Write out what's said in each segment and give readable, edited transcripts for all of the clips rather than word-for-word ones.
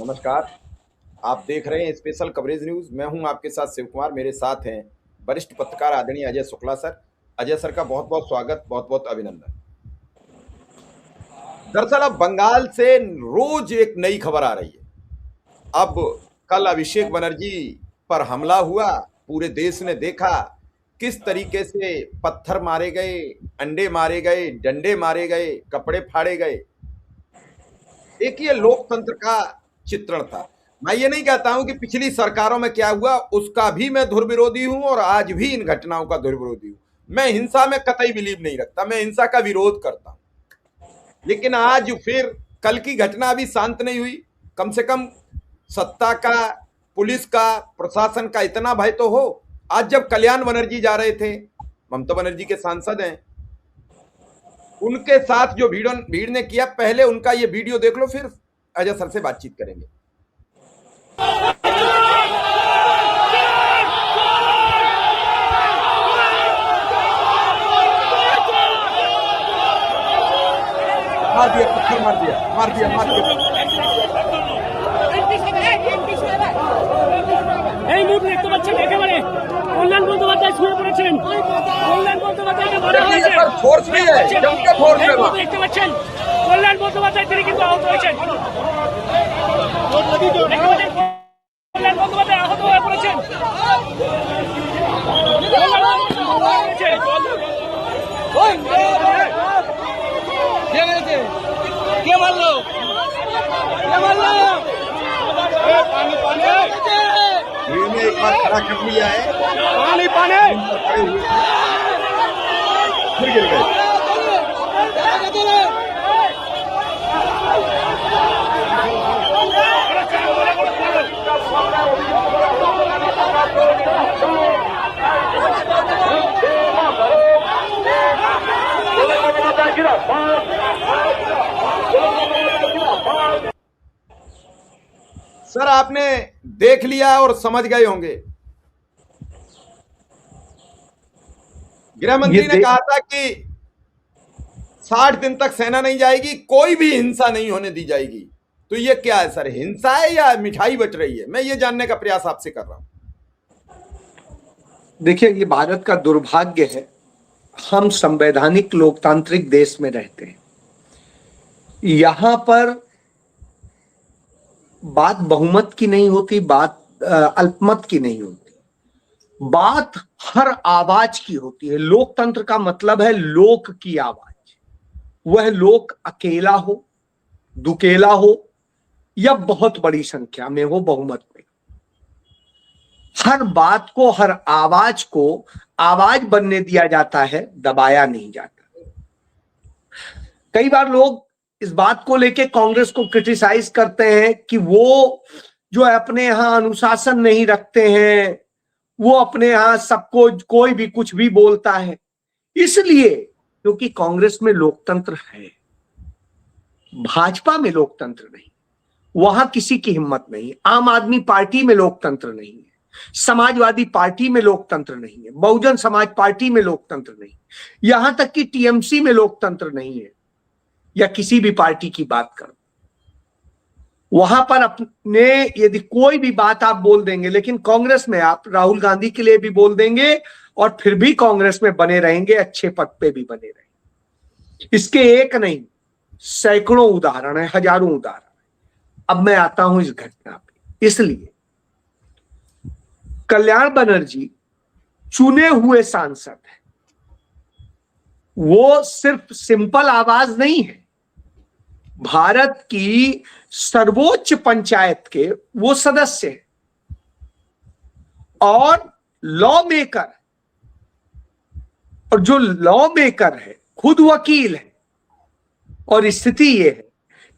नमस्कार। आप देख रहे हैं स्पेशल कवरेज न्यूज। मैं हूं आपके साथ शिव कुमार। मेरे साथ हैं वरिष्ठ पत्रकार आदरणीय अजय शुक्ला सर। अजय सर का बहुत बहुत स्वागत, बहुत बहुत अभिनंदन। दरअसल अब बंगाल से रोज एक नई खबर आ रही है। अब कल अभिषेक बनर्जी पर हमला हुआ, पूरे देश ने देखा किस तरीके से पत्थर मारे गए, अंडे मारे गए, डंडे मारे गए, कपड़े फाड़े गए। एक ये लोकतंत्र का चित्रण था। मैं ये नहीं कहता हूं कि पिछली सरकारों में क्या हुआ उसका भी मैं धुर विरोधी हूं और आज भी इन घटनाओं का धुर विरोधी हूं। मैं हिंसा में कतई बिलीव नहीं रखता, मैं हिंसा का विरोध करता हूं। लेकिन आज फिर कल की घटना अभी शांत नहीं हुई। कम से कम सत्ता का, पुलिस का, प्रशासन का इतना भय तो हो। आज जब कल्याण बनर्जी जा रहे थे, ममता बनर्जी के सांसद हैं, उनके साथ जो भीड़ ने किया, पहले उनका ये वीडियो देख लो, फिर अजय सर से बातचीत करेंगे। मार दिया, पत्थर मार दिया, मार दिया, मार दिया। এই মুহূর্তে দেখতে পাচ্ছেন একেবারে কল্যাণ বন্দ্যোপাধ্যায় শুয়ে পড়েছেন। কল্যাণ বন্দ্যোপাধ্যায়কে মারা হয়েছে। ফোর্স नहीं है, जमके फोर्स है। দেখতে পাচ্ছেন কল্যাণ বন্দ্যোপাধ্যায় তিনি কিন্তু আহত হয়েছেন। কল্যাণ বন্দ্যোপাধ্যায় আহত হয়ে পড়েছেন। কে মারলো? কে মারলো? पानी पानी भीड़ ने एक बार खड़ा कर लिया है, पानी पानी फिर गिर गए। सर आपने देख लिया और समझ गए होंगे, गृह मंत्री ने कहा था कि 60 दिन तक सेना नहीं जाएगी, कोई भी हिंसा नहीं होने दी जाएगी। तो ये क्या है सर, हिंसा है या मिठाई बट रही है? मैं ये जानने का प्रयास आपसे कर रहा हूं। देखिए, ये भारत का दुर्भाग्य है। हम संवैधानिक लोकतांत्रिक देश में रहते हैं। यहां पर बात बहुमत की नहीं होती, बात अल्पमत की नहीं होती, बात हर आवाज की होती है। लोकतंत्र का मतलब है लोक की आवाज। वह लोक अकेला हो, दुकेला हो या बहुत बड़ी संख्या में हो, बहुमत में, हर बात को, हर आवाज को आवाज बनने दिया जाता है, दबाया नहीं जाता। कई बार लोग इस बात को लेके कांग्रेस को क्रिटिसाइज करते हैं कि वो जो है अपने यहां अनुशासन नहीं रखते हैं, वो अपने यहां सबको कोई भी कुछ भी बोलता है। इसलिए क्योंकि कांग्रेस में लोकतंत्र है, भाजपा में लोकतंत्र नहीं, वहां किसी की हिम्मत नहीं। आम आदमी पार्टी में लोकतंत्र नहीं है, समाजवादी पार्टी में लोकतंत्र नहीं है, बहुजन समाज पार्टी में लोकतंत्र नहीं, यहां तक कि टीएमसी में लोकतंत्र नहीं है, या किसी भी पार्टी की बात करो, वहां पर अपने यदि कोई भी बात आप बोल देंगे, लेकिन कांग्रेस में आप राहुल गांधी के लिए भी बोल देंगे और फिर भी कांग्रेस में बने रहेंगे, अच्छे पद पे भी बने रहेंगे। इसके एक नहीं, सैकड़ों उदाहरण है, हजारों उदाहरण है। अब मैं आता हूं इस घटना पे। इसलिए कल्याण बनर्जी चुने हुए सांसद है, वो सिर्फ सिंपल आवाज नहीं है, भारत की सर्वोच्च पंचायत के वो सदस्य हैं और लॉ मेकर, और जो लॉ मेकर है खुद वकील है। और स्थिति ये है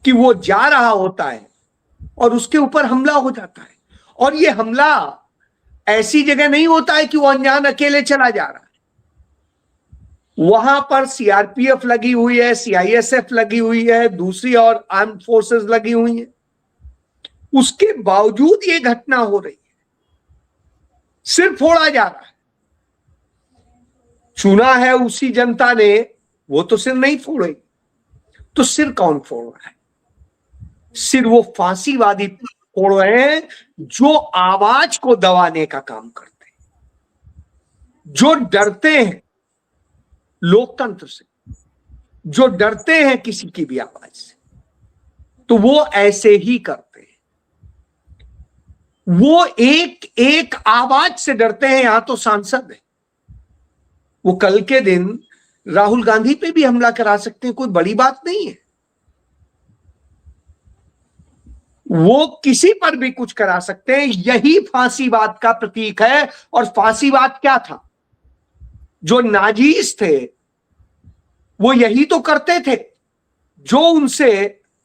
कि वो जा रहा होता है और उसके ऊपर हमला हो जाता है, और ये हमला ऐसी जगह नहीं होता है कि वो अनजान अकेले चला जा रहा है। वहां पर सीआरपीएफ लगी हुई है, सीआईएसएफ लगी हुई है, दूसरी और आर्म फोर्सेस लगी हुई है। उसके बावजूद ये घटना हो रही है, सिर फोड़ा जा रहा है। चुना है उसी जनता ने, वो तो सिर नहीं फोड़ेगी, तो सिर कौन फोड़ रहा है? सिर वो फांसीवादी फोड़ रहे हैं जो आवाज को दबाने का काम करते हैं, जो डरते हैं लोकतंत्र से, जो डरते हैं किसी की भी आवाज से, तो वो ऐसे ही करते हैं। वो एक एक आवाज से डरते हैं। यहां तो सांसद है, वो कल के दिन राहुल गांधी पे भी हमला करा सकते हैं, कोई बड़ी बात नहीं है। वो किसी पर भी कुछ करा सकते हैं। यही फांसीवाद का प्रतीक है। और फांसीवाद क्या था? जो नाजीज थे वो यही तो करते थे। जो उनसे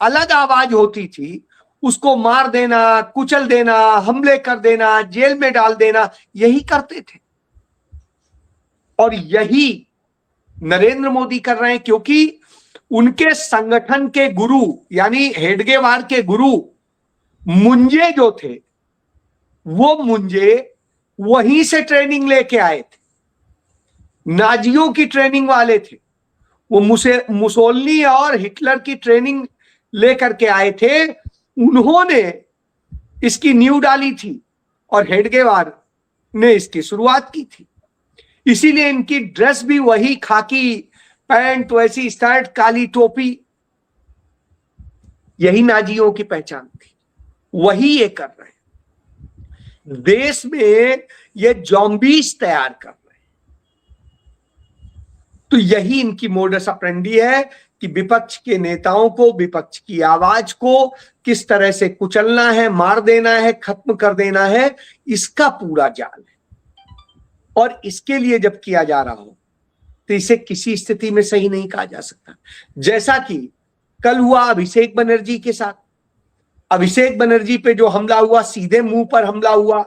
अलग आवाज होती थी उसको मार देना, कुचल देना, हमले कर देना, जेल में डाल देना, यही करते थे। और यही नरेंद्र मोदी कर रहे हैं, क्योंकि उनके संगठन के गुरु यानी हेडगेवार के गुरु मुंजे जो थे, वो मुंजे वहीं से ट्रेनिंग लेके आए थे, नाजियों की ट्रेनिंग वाले थे। वो मुसोलिनी और हिटलर की ट्रेनिंग लेकर के आए थे। उन्होंने इसकी नींव डाली थी और हेडगेवार ने इसकी शुरुआत की थी। इसीलिए इनकी ड्रेस भी वही, खाकी पैंट, वैसी शर्ट, काली टोपी, यही नाजियों की पहचान थी। वही ये कर रहे हैं। देश में ये जॉम्बीज तैयार कर रहे हैं। तो यही इनकी मोडस ऑपरेंडी है कि विपक्ष के नेताओं को, विपक्ष की आवाज को किस तरह से कुचलना है, मार देना है, खत्म कर देना है, इसका पूरा जाल है। और इसके लिए जब किया जा रहा हो तो इसे किसी स्थिति में सही नहीं कहा जा सकता। जैसा कि कल हुआ अभिषेक बनर्जी के साथ। अभिषेक बनर्जी पे जो हमला हुआ, सीधे मुंह पर हमला हुआ,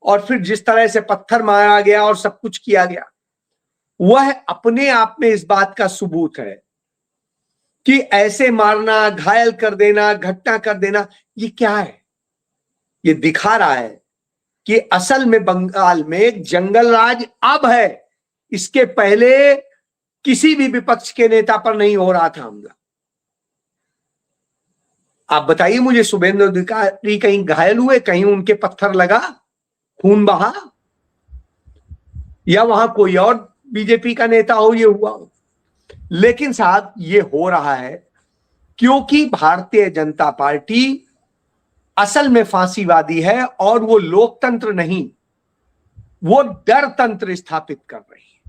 और फिर जिस तरह से पत्थर मारा गया और सब कुछ किया गया, वह अपने आप में इस बात का सबूत है कि ऐसे मारना, घायल कर देना, घटना कर देना, ये क्या है? ये दिखा रहा है कि असल में बंगाल में जंगल राज अब है। इसके पहले किसी भी विपक्ष के नेता पर नहीं हो रहा था हमला। आप बताइए मुझे, शुभेंदु अधिकारी कहीं घायल हुए? कहीं उनके पत्थर लगा, खून बहा? या वहां कोई और बीजेपी का नेता हो ये हुआ हो? लेकिन साहब ये हो रहा है क्योंकि भारतीय जनता पार्टी असल में फांसीवादी है और वो लोकतंत्र नहीं, वो डर तंत्र स्थापित कर रही है,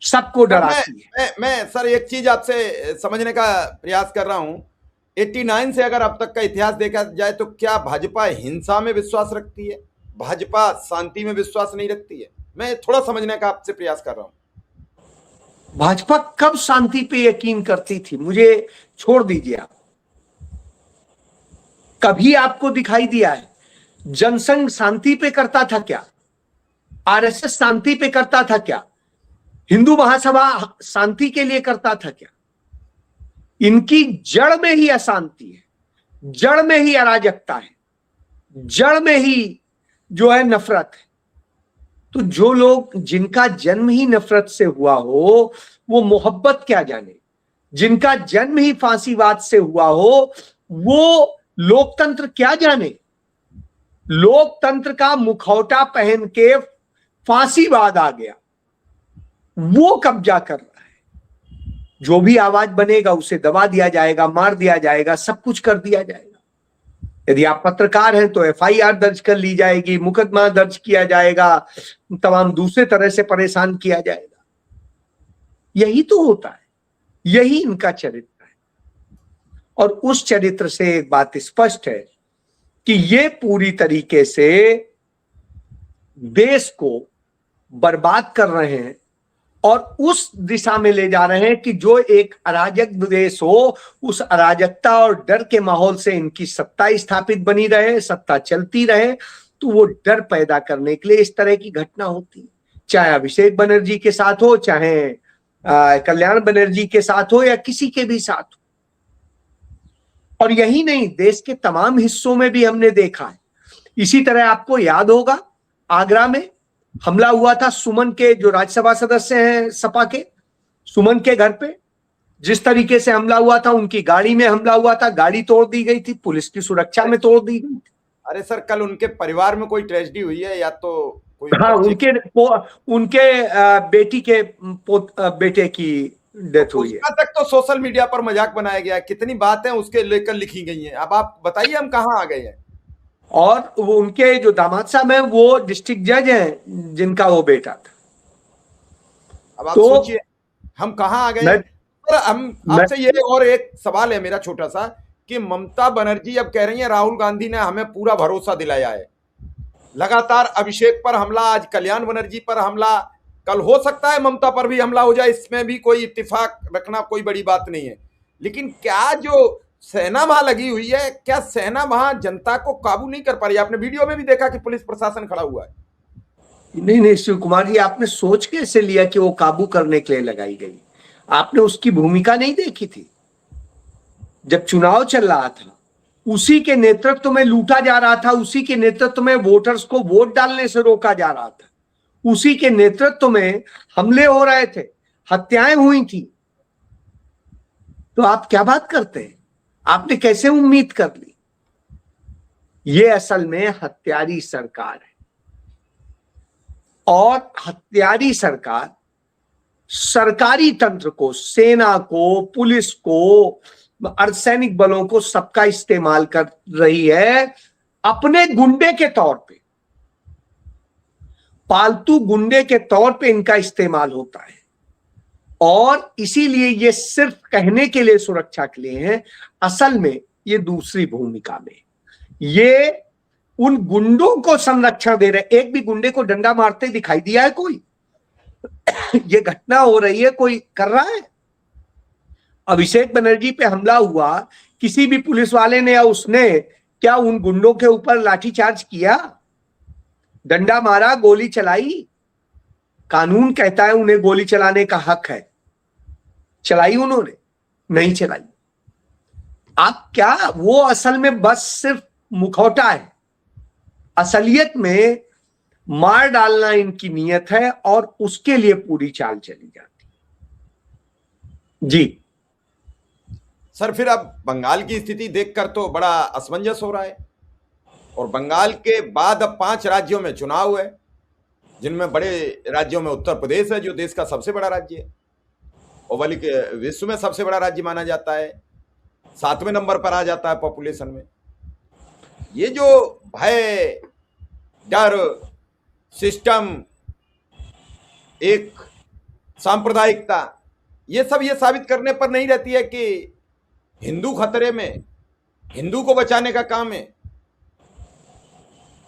सबको डराती है। मैं सर एक चीज आपसे समझने का प्रयास कर रहा हूं। 89 से अगर अब तक का इतिहास देखा जाए तो क्या भाजपा हिंसा में विश्वास रखती है? भाजपा शांति में विश्वास नहीं रखती है? मैं थोड़ा समझने का आपसे प्रयास कर रहा हूं। भाजपा कब शांति पे यकीन करती थी? मुझे छोड़ दीजिए आप। कभी आपको दिखाई दिया है जनसंघ शांति पे करता था क्या? आरएसएस शांति पे करता था क्या? हिंदू महासभा शांति के लिए करता था क्या? इनकी जड़ में ही अशांति है, जड़ में ही अराजकता है, जड़ में ही जो है नफरत है। तो जो लोग, जिनका जन्म ही नफरत से हुआ हो, वो मोहब्बत क्या जाने? जिनका जन्म ही फांसीवाद से हुआ हो, वो लोकतंत्र क्या जाने? लोकतंत्र का मुखौटा पहन के फांसीवाद आ गया, वो कब्जा कर रहा है। जो भी आवाज बनेगा उसे दबा दिया जाएगा, मार दिया जाएगा, सब कुछ कर दिया जाएगा। यदि आप पत्रकार हैं तो एफआईआर दर्ज कर ली जाएगी, मुकदमा दर्ज किया जाएगा, तमाम दूसरे तरह से परेशान किया जाएगा। यही तो होता है, यही इनका चरित्र है। और उस चरित्र से एक बात स्पष्ट है कि ये पूरी तरीके से देश को बर्बाद कर रहे हैं और उस दिशा में ले जा रहे हैं कि जो एक अराजक देश हो, उस अराजकता और डर के माहौल से इनकी सत्ता स्थापित बनी रहे, सत्ता चलती रहे। तो वो डर पैदा करने के लिए इस तरह की घटना होती है, चाहे अभिषेक बनर्जी के साथ हो, चाहे कल्याण बनर्जी के साथ हो, या किसी के भी साथ हो। और यही नहीं, देश के तमाम हिस्सों में भी हमने देखा है। इसी तरह आपको याद होगा आगरा में हमला हुआ था सुमन के, जो राज्यसभा सदस्य हैं सपा के, सुमन के घर पे, जिस तरीके से हमला हुआ था, उनकी गाड़ी में हमला हुआ था, गाड़ी तोड़ दी गई थी, पुलिस की सुरक्षा में तोड़ दी गई थी। अरे सर, कल उनके परिवार में कोई ट्रेजेडी हुई है या तो कोई हाँ, बच्चे उनके बेटी के बेटे की डेथ हुई है। उसका तक तो सोशल मीडिया पर मजाक बनाया गया है, कितनी बातें उसके लेकर लिखी गई हैं। अब आप बताइए हम कहाँ आ गए हैं। और वो उनके जो दामाद साहब हैं वो डिस्ट्रिक्ट जज हैं जिनका वो बेटा था। अब आप तो सोचिए हम कहाँ आ गए मैं हैं। और हम आपसे ये और एक सवाल है मेरा छोटा सा, कि ममता बनर्जी अब कह रही है राहुल गांधी ने हमें पूरा भरोसा दिलाया है। लगातार अभिषेक पर हमला, आज कल्याण बनर्जी पर हमला, कल हो सकता है ममता पर भी हमला हो जाए, इसमें भी कोई इत्तेफाक रखना कोई बड़ी बात नहीं है। लेकिन क्या जो सेना वहां लगी हुई है, क्या सेना वहां जनता को काबू नहीं कर पा रही? आपने वीडियो में भी देखा कि पुलिस प्रशासन खड़ा हुआ है। नहीं शिव कुमार जी, आपने सोच कैसे लिया कि वो काबू करने के लिए लगाई गई? आपने उसकी भूमिका नहीं देखी थी? जब चुनाव चल रहा था, उसी के नेतृत्व में लूटा जा रहा था, उसी के नेतृत्व में वोटर्स को वोट डालने से रोका जा रहा था, उसी के नेतृत्व में हमले हो रहे थे, हत्याएं हुई थी। तो आप क्या बात करते हैं? आपने कैसे उम्मीद कर ली? ये असल में हत्यारी सरकार है, और हत्यारी सरकार सरकारी तंत्र को, सेना को, पुलिस को, अर्धसैनिक बलों को, सबका इस्तेमाल कर रही है अपने गुंडे के तौर पे। पालतू गुंडे के तौर पे इनका इस्तेमाल होता है, और इसीलिए ये सिर्फ कहने के लिए सुरक्षा के लिए है। असल में ये दूसरी भूमिका में, ये उन गुंडों को संरक्षण दे रहे। एक भी गुंडे को डंडा मारते दिखाई दिया है कोई? ये घटना हो रही है, कोई कर रहा है? अभिषेक बनर्जी पे हमला हुआ, किसी भी पुलिस वाले ने या उसने क्या उन गुंडों के ऊपर लाठीचार्ज किया, डंडा मारा, गोली चलाई? कानून कहता है उन्हें गोली चलाने का हक है। चलाई उन्होंने? नहीं चलाई। आप क्या, वो असल में बस सिर्फ मुखौटा है। असलियत में मार डालना इनकी नीयत है, और उसके लिए पूरी चाल चली जाती है। जी सर, फिर अब बंगाल की स्थिति देखकर तो बड़ा असमंजस हो रहा है, और बंगाल के बाद अब 5 राज्यों में चुनाव है, जिनमें बड़े राज्यों में उत्तर प्रदेश है जो देश का सबसे बड़ा राज्य है, और बल्कि विश्व में सबसे बड़ा राज्य माना जाता है, 7वें नंबर पर आ जाता है पॉपुलेशन में। ये जो भय, डर, सिस्टम, एक सांप्रदायिकता, ये सब ये साबित करने पर नहीं रहती है कि हिंदू खतरे में, हिंदू को बचाने का काम है।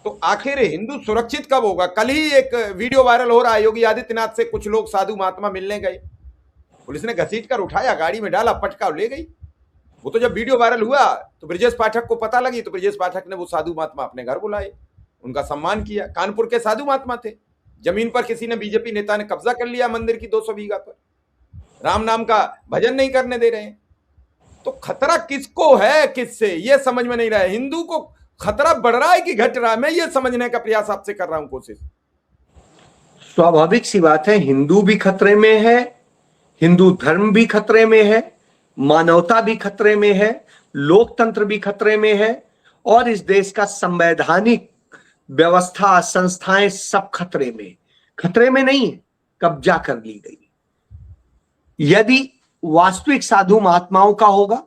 तो आखिर हिंदू सुरक्षित कब होगा? कल ही एक वीडियो वायरल हो रहा है, योगी आदित्यनाथ से कुछ लोग साधु महात्मा मिलने गए, पुलिस ने घसीट कर उठाया, गाड़ी में डाला, पटका ले गई। वो तो जब वीडियो वायरल हुआ तो ब्रजेश पाठक को पता लगी, तो ब्रजेश पाठक ने वो साधु महात्मा अपने घर बुलाए, उनका सम्मान किया। कानपुर के साधु महात्मा थे, जमीन पर किसी ने, बीजेपी नेता ने कब्जा कर लिया मंदिर की 200 बीघा पर, राम नाम का भजन नहीं करने दे रहे हैं। तो खतरा किसको है, किससे, ये समझ में नहीं रहा है। हिंदू को खतरा बढ़ रहा है कि घट रहा है, मैं ये समझने का प्रयास आपसे कर रहा हूं, कोशिश। स्वाभाविक सी बात है, हिंदू भी खतरे में है, हिंदू धर्म भी खतरे में है, मानवता भी खतरे में है, लोकतंत्र भी खतरे में है, और इस देश का संवैधानिक व्यवस्था, संस्थाएं सब खतरे में नहीं है, कब्जा कर ली गई। यदि वास्तविक साधु महात्माओं का होगा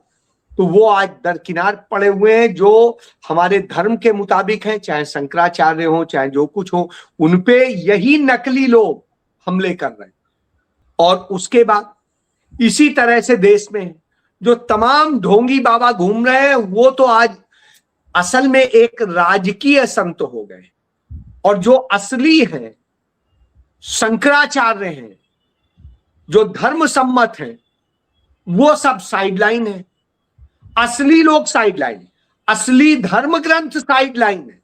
तो वो आज दरकिनार पड़े हुए हैं, जो हमारे धर्म के मुताबिक हैं, चाहे शंकराचार्य हो, चाहे जो कुछ हो, उनपे यही नकली लोग हमले कर रहे हैं। और उसके बाद इसी तरह से देश में जो तमाम ढोंगी बाबा घूम रहे हैं, वो तो आज असल में एक राजकीय संत हो गए, और जो असली हैं, शंकराचार्य हैं, जो धर्म सम्मत हैं, वो सब साइडलाइन है। असली लोग साइडलाइन, असली धर्म ग्रंथ साइडलाइन है।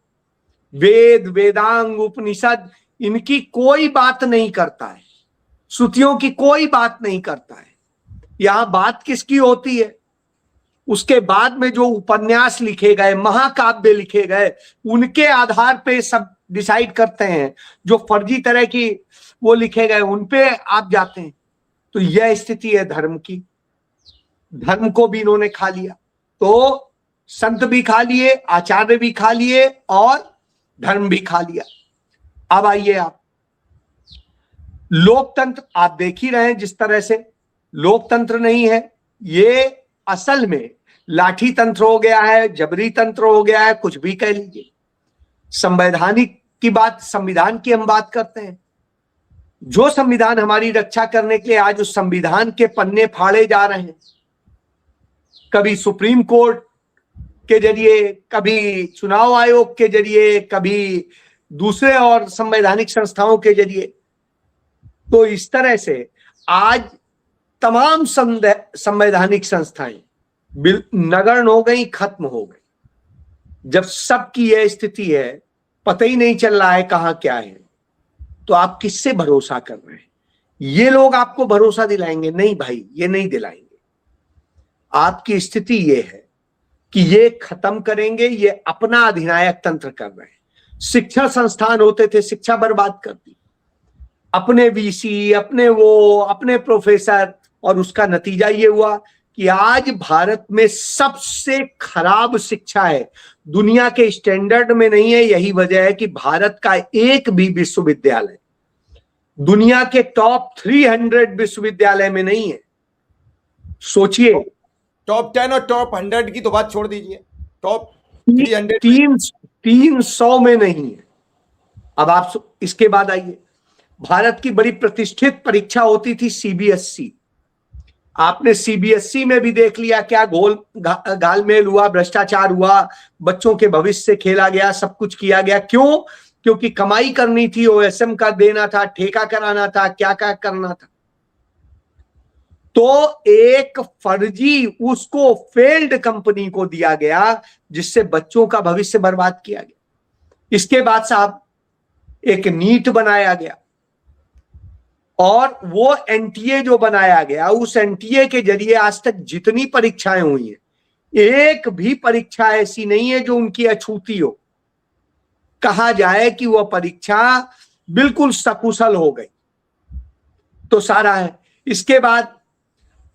वेद, वेदांग, उपनिषद, इनकी कोई बात नहीं करता है, श्रुतियों की कोई बात नहीं करता है। यहां बात किसकी होती है? उसके बाद में जो उपन्यास लिखे गए, महाकाव्य लिखे गए, उनके आधार पे सब डिसाइड करते हैं। जो फर्जी तरह की वो लिखे गए, उन पे आप जाते हैं। तो यह स्थिति है धर्म की। धर्म को भी इन्होंने खा लिया। तो संत भी खा लिए, आचार्य भी खा लिए और धर्म भी खा लिया। अब आइए आप, लोकतंत्र आप देख ही रहे हैं जिस तरह से लोकतंत्र नहीं है, ये असल में लाठी तंत्र हो गया है, जबरी तंत्र हो गया है, कुछ भी कह लीजिए। संवैधानिक की बात, संविधान की हम बात करते हैं, जो संविधान हमारी रक्षा करने के लिए आज उस संविधान के पन्ने फाड़े जा रहे हैं, कभी सुप्रीम कोर्ट के जरिए, कभी चुनाव आयोग के जरिए, कभी दूसरे और संवैधानिक संस्थाओं के जरिए। तो इस तरह से आज तमाम संवैधानिक संस्थाएं नगण्य हो गई, खत्म हो गई। जब सबकी यह स्थिति है, पता ही नहीं चल रहा है कहां क्या है, तो आप किससे भरोसा कर रहे हैं? ये लोग आपको भरोसा दिलाएंगे? नहीं भाई, ये नहीं दिलाएंगे। आपकी स्थिति ये है कि ये खत्म करेंगे, ये अपना अधिनायक तंत्र कर रहे हैं। शिक्षा संस्थान होते थे, शिक्षा बर्बाद कर दी, अपने वीसी, अपने प्रोफेसर, और उसका नतीजा ये हुआ कि आज भारत में सबसे खराब शिक्षा है, दुनिया के स्टैंडर्ड में नहीं है। यही वजह है कि भारत का एक भी विश्वविद्यालय दुनिया के टॉप 300 विश्वविद्यालय में नहीं है। सोचिए, टॉप 10 और टॉप 100 की तो बात छोड़ दीजिए, टॉप 300 में नहीं है। अब आप इसके बाद आइए, भारत की बड़ी प्रतिष्ठित परीक्षा होती थी सीबीएसई। आपने सीबीएसई में भी देख लिया क्या घालमेल हुआ, भ्रष्टाचार हुआ, बच्चों के भविष्य से खेला गया, सब कुछ किया गया। क्यों? क्योंकि कमाई करनी थी, ओएसएम का देना था, ठेका कराना था, क्या क्या करना था। तो एक फर्जी उसको फेल्ड कंपनी को दिया गया, जिससे बच्चों का भविष्य बर्बाद किया गया। इसके बाद साहब एक नीट बनाया गया, और वो एनटीए जो बनाया गया, उस एनटीए के जरिए आज तक जितनी परीक्षाएं हुई हैं, एक भी परीक्षा ऐसी नहीं है जो उनकी अछूती हो, कहा जाए कि वह परीक्षा बिल्कुल सकुशल हो गई। तो सारा है। इसके बाद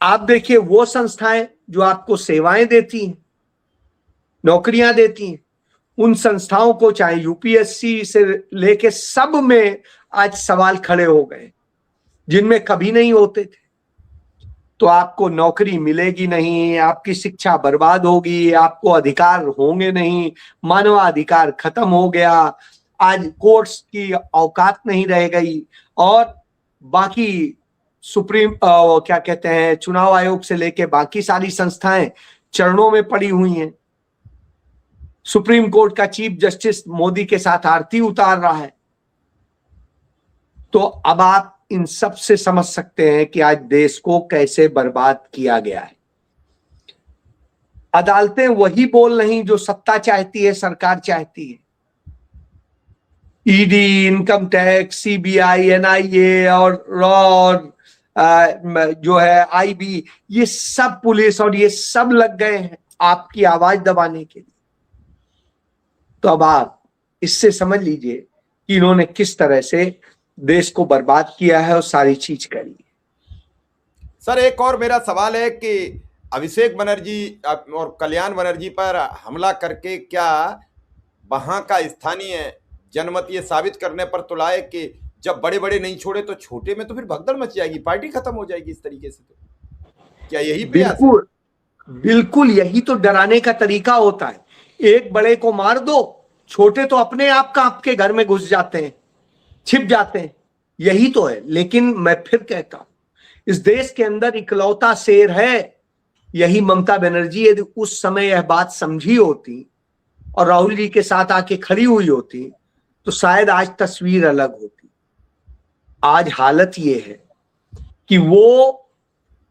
आप देखिए, वो संस्थाएं जो आपको सेवाएं देती हैं, नौकरियां देती हैं, उन संस्थाओं को चाहे यूपीएससी से लेके सब में आज सवाल खड़े हो गए, जिनमें कभी नहीं होते थे। तो आपको नौकरी मिलेगी नहीं, आपकी शिक्षा बर्बाद होगी, आपको अधिकार होंगे नहीं, मानवाधिकार खत्म हो गया, आज कोर्ट्स की औकात नहीं रह गई, और बाकी सुप्रीम क्या कहते हैं, चुनाव आयोग से लेके बाकी सारी संस्थाएं चरणों में पड़ी हुई हैं। सुप्रीम कोर्ट का चीफ जस्टिस मोदी के साथ आरती उतार रहा है। तो अब आप इन सब से समझ सकते हैं कि आज देश को कैसे बर्बाद किया गया है। अदालतें वही बोल रही जो सत्ता चाहती है, सरकार चाहती है। ED, income tax, CBI, NIA और रॉ, जो है आईबी, ये सब पुलिस और ये सब लग गए हैं आपकी आवाज दबाने के लिए। तो अब आप इससे समझ लीजिए कि इन्होंने किस तरह से देश को बर्बाद किया है और सारी चीज करी है। सर, एक और मेरा सवाल है कि अभिषेक बनर्जी और कल्याण बनर्जी पर हमला करके क्या वहां का स्थानीय जनमत ये साबित करने पर तुलाए कि जब बड़े बड़े नहीं छोड़े तो छोटे में तो फिर भगदड़ मच जाएगी, पार्टी खत्म हो जाएगी इस तरीके से? तो क्या यही प्रयास है? बिल्कुल यही तो डराने का तरीका होता है। एक बड़े को मार दो, छोटे तो अपने आप का आपके घर में घुस जाते हैं, छिप जाते हैं। यही तो है। लेकिन मैं फिर कहता हूं, इस देश के अंदर इकलौता शेर है यही ममता बनर्जी। यदि उस समय यह बात समझी होती और राहुल जी के साथ आके खड़ी हुई होती तो शायद आज तस्वीर अलग होती। आज हालत ये है कि वो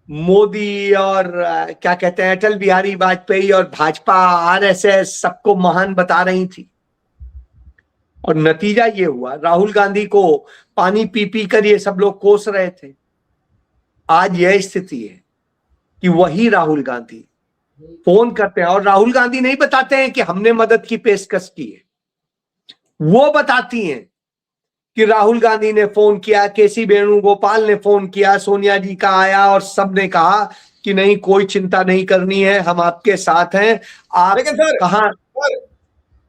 मोदी और क्या कहते हैं अटल बिहारी वाजपेयी और भाजपा, आरएसएस सबको महान बता रही थी, और नतीजा ये हुआ, राहुल गांधी को पानी पी पी कर ये सब लोग कोस रहे थे। आज यह स्थिति है कि वही राहुल गांधी फोन करते हैं, और राहुल गांधी नहीं बताते हैं कि हमने मदद की पेशकश की है, वो बताती हैं कि राहुल गांधी ने फोन किया, केसी वेणुगोपाल ने फोन किया, सोनिया जी का आया और सबने कहा कि नहीं, कोई चिंता नहीं करनी है, हम आपके साथ हैं। आप लेकिन सर, कहां?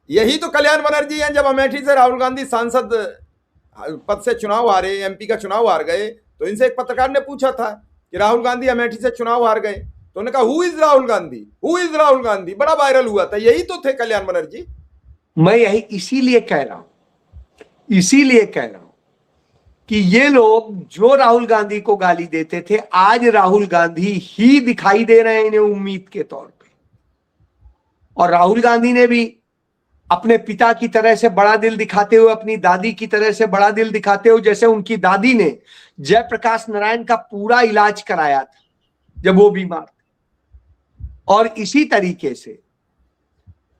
यही तो कल्याण बनर्जी हैं। जब अमेठी से राहुल गांधी सांसद पद से चुनाव हारे, एमपी का चुनाव हार गए, तो इनसे एक पत्रकार ने पूछा था कि राहुल गांधी अमेठी से चुनाव हार गए, तो उन्होंने कहा who is Rahul Gandhi, who is Rahul Gandhi, बड़ा वायरल हुआ था। यही तो थे कल्याण बनर्जी। मैं यही इसीलिए कह रहा हूं कि ये लोग जो राहुल गांधी को गाली देते थे, आज राहुल गांधी ही दिखाई दे रहे हैं इन्हें उम्मीद के तौर पे। और राहुल गांधी ने भी अपने पिता की तरह से बड़ा दिल दिखाते हुए, अपनी दादी की तरह से बड़ा दिल दिखाते हुए, जैसे उनकी दादी ने जयप्रकाश नारायण का पूरा इलाज कराया था जब वो बीमार थे, और इसी तरीके से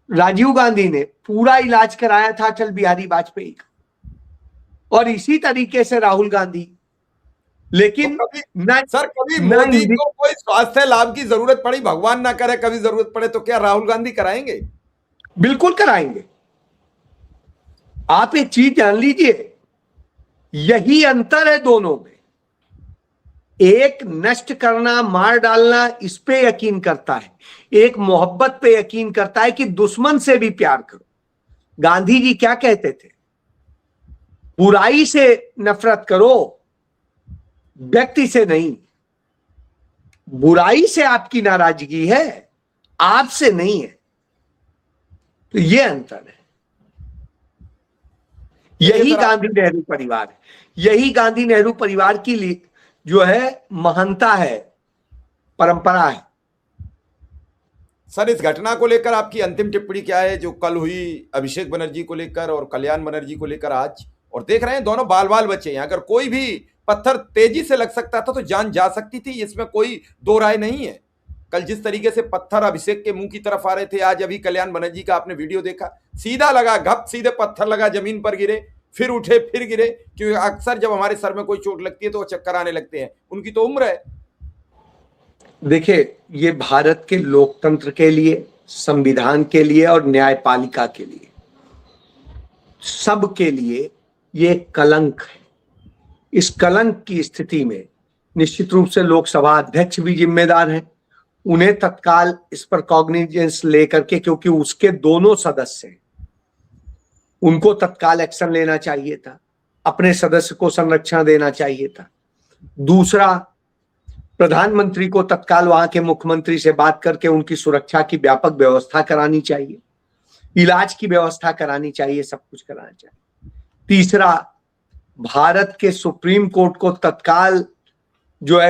राजीव गांधी ने पूरा इलाज कराया था अटल बिहारी वाजपेयी का, और इसी तरीके से राहुल गांधी। लेकिन तो कभी मोदी को कोई स्वास्थ्य लाभ की जरूरत पड़ी, भगवान ना करे कभी जरूरत पड़े, तो क्या राहुल गांधी कराएंगे? बिल्कुल कराएंगे। आप एक चीज जान लीजिए, यही अंतर है दोनों में। एक नष्ट करना, मार डालना, इस पे यकीन करता है, एक मोहब्बत पे यकीन करता है कि दुश्मन से भी प्यार करो। गांधी जी क्या कहते थे? बुराई से नफरत करो, व्यक्ति से नहीं। बुराई से आपकी नाराजगी है, आपसे नहीं है। तो ये अंतर है। यही गांधी नेहरू परिवार है, यही गांधी नेहरू परिवार की जो है महानता है, परंपरा है। सर, इस घटना को लेकर आपकी अंतिम टिप्पणी क्या है, जो कल हुई अभिषेक बनर्जी को लेकर और कल्याण बनर्जी को लेकर आज? और देख रहे हैं दोनों बाल बाल बच्चे हैं, अगर कोई भी पत्थर तेजी से लग सकता था तो जान जा सकती थी, इसमें कोई दो राय नहीं है। कल जिस तरीके से पत्थर अभिषेक के मुंह की तरफ आ रहे थे, आज अभी कल्याण बनर्जी का आपने वीडियो देखा, सीधा लगा, घप सीधे पत्थर लगा, जमीन पर गिरे, फिर उठे, फिर गिरे। क्योंकि अक्सर जब हमारे सर में कोई चोट लगती है तो वो चक्कर आने लगते हैं, उनकी तो उम्र है। देखिए, ये भारत के लोकतंत्र के लिए, संविधान के लिए और न्यायपालिका के लिए, सब के लिए ये कलंक है। इस कलंक की स्थिति में निश्चित रूप से लोकसभा अध्यक्ष भी जिम्मेदार हैं। उन्हें तत्काल इस पर कॉग्निजेंस लेकर के, क्योंकि उसके दोनों सदस्य हैं, उनको तत्काल एक्शन लेना चाहिए था, अपने सदस्य को संरक्षण देना चाहिए था। दूसरा, प्रधानमंत्री को तत्काल वहां के मुख्यमंत्री से बात करके उनकी सुरक्षा की व्यापक व्यवस्था करानी चाहिए, इलाज की व्यवस्था करानी चाहिए, सब कुछ कराना चाहिए। तीसरा, भारत के सुप्रीम कोर्ट को तत्काल जो है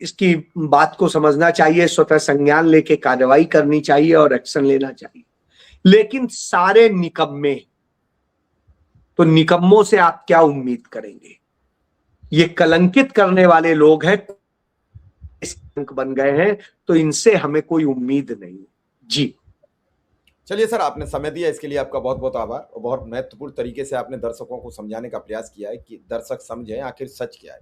इसकी बात को समझना चाहिए, स्वतः संज्ञान लेके कार्रवाई करनी चाहिए और एक्शन लेना चाहिए। लेकिन सारे निकम्मे, तो निकम्मों से आप क्या उम्मीद करेंगे? ये कलंकित करने वाले लोग हैं, बन गए हैं, तो इनसे हमें कोई उम्मीद नहीं। जी चलिए सर, आपने समय दिया, इसके लिए आपका बहुत बहुत आभार। और बहुत महत्वपूर्ण तरीके से आपने दर्शकों को समझाने का प्रयास किया है कि दर्शक समझें आखिर सच क्या है।